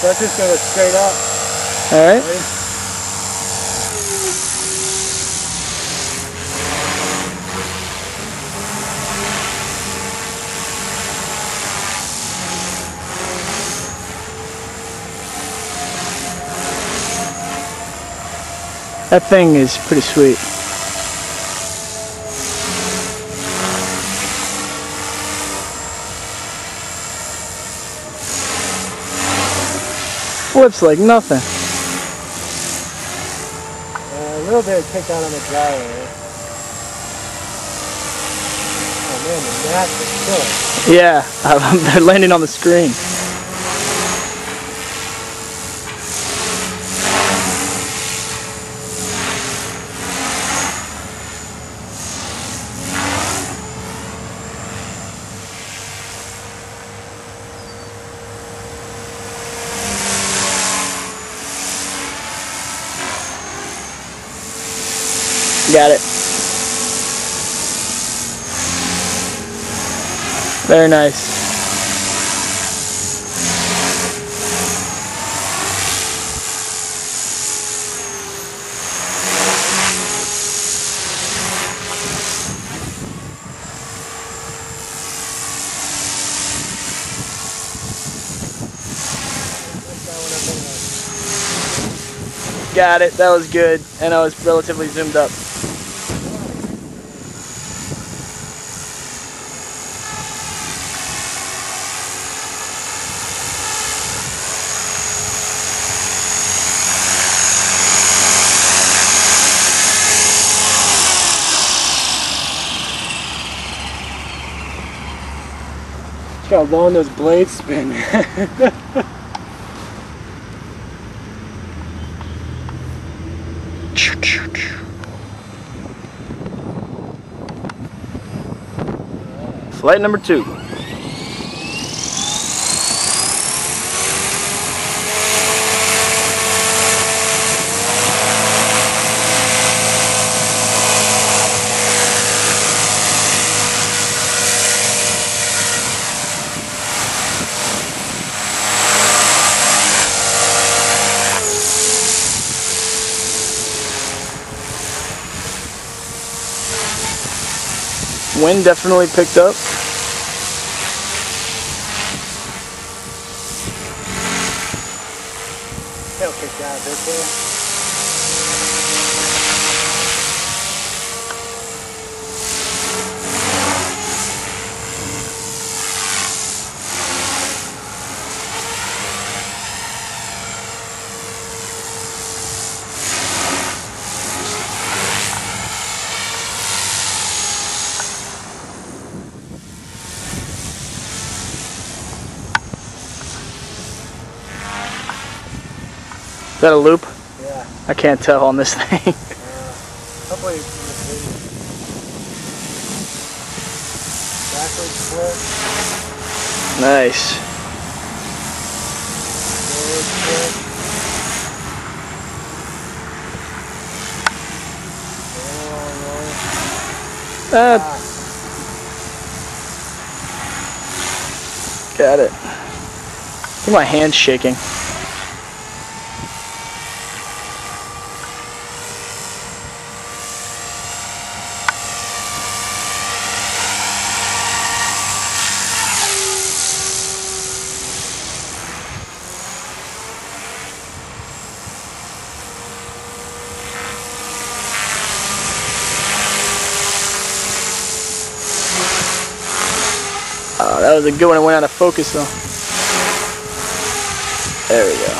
let's just go straight up. Alright. Ready? That thing is pretty sweet. Flips like nothing. A little bit of kick out on the dryer. Oh man, the gnats are killing. Yeah, they're landing on the screen. Got it. Very nice. Got it. That was good, and I was relatively zoomed up. Look how long those blades spin. Flight number 2. Wind definitely picked up. Tail kicked out a bit there. Is that a loop? Yeah. I can't tell on this thing. Hopefully it's in the video. Backwards flip. Nice. Forward flip. Got it. I think my hand's shaking. Oh, that was a good one. It went out of focus though. There we go.